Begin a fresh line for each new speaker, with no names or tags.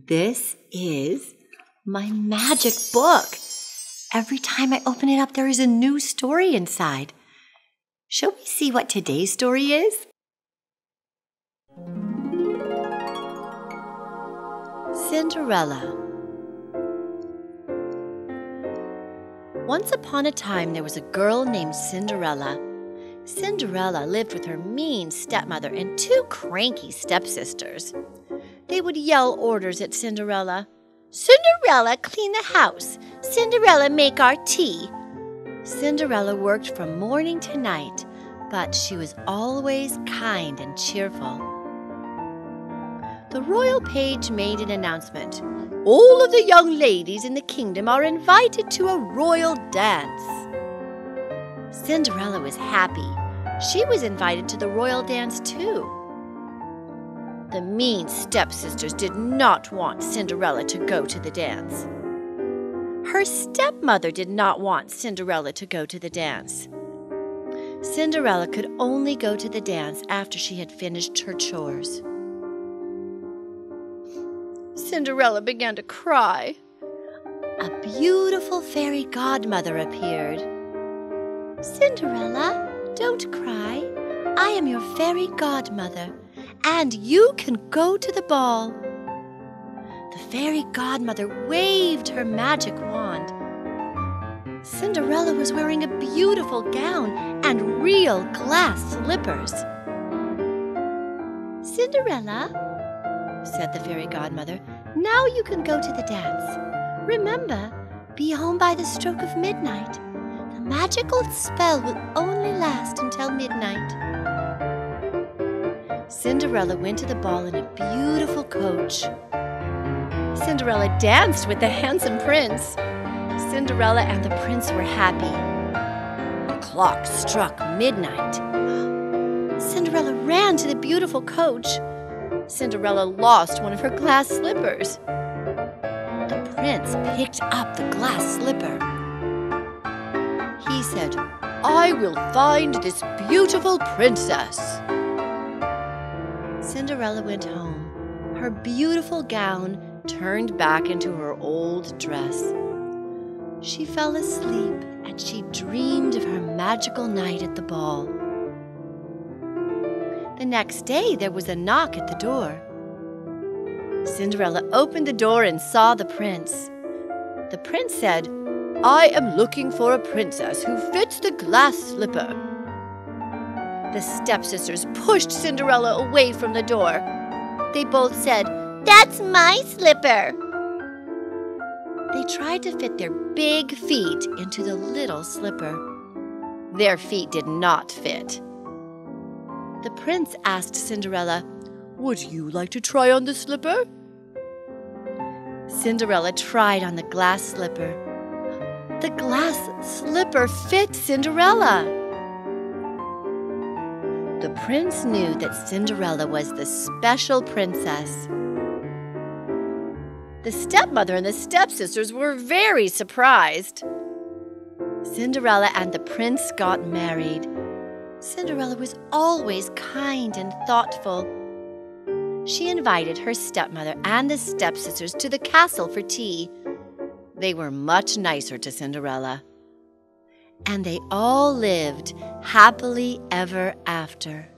This is my magic book. Every time I open it up, there is a new story inside. Shall we see what today's story is? Cinderella. Once upon a time, there was a girl named Cinderella. Cinderella lived with her mean stepmother and two cranky stepsisters. They would yell orders at Cinderella. "Cinderella, clean the house. Cinderella, make our tea." Cinderella worked from morning to night, but she was always kind and cheerful. The royal page made an announcement. "All of the young ladies in the kingdom are invited to a royal dance." Cinderella was happy. She was invited to the royal dance too. The mean stepsisters did not want Cinderella to go to the dance. Her stepmother did not want Cinderella to go to the dance. Cinderella could only go to the dance after she had finished her chores. Cinderella began to cry. A beautiful fairy godmother appeared. "Cinderella, don't cry. I am your fairy godmother, and you can go to the ball." The fairy godmother waved her magic wand. Cinderella was wearing a beautiful gown and real glass slippers. "Cinderella," said the fairy godmother, "now you can go to the dance. Remember, be home by the stroke of midnight. The magical spell will only last until midnight." Cinderella went to the ball in a beautiful coach. Cinderella danced with the handsome prince. Cinderella and the prince were happy. The clock struck midnight. Cinderella ran to the beautiful coach. Cinderella lost one of her glass slippers. The prince picked up the glass slipper. He said, "I will find this beautiful princess." Cinderella went home. Her beautiful gown turned back into her old dress. She fell asleep and she dreamed of her magical night at the ball. The next day, there was a knock at the door. Cinderella opened the door and saw the prince. The prince said, "I am looking for a princess who fits the glass slipper." The stepsisters pushed Cinderella away from the door. They both said, "That's my slipper." They tried to fit their big feet into the little slipper. Their feet did not fit. The prince asked Cinderella, "Would you like to try on the slipper?" Cinderella tried on the glass slipper. The glass slipper fit Cinderella. The prince knew that Cinderella was the special princess. The stepmother and the stepsisters were very surprised. Cinderella and the prince got married. Cinderella was always kind and thoughtful. She invited her stepmother and the stepsisters to the castle for tea. They were much nicer to Cinderella. And they all lived happily ever after.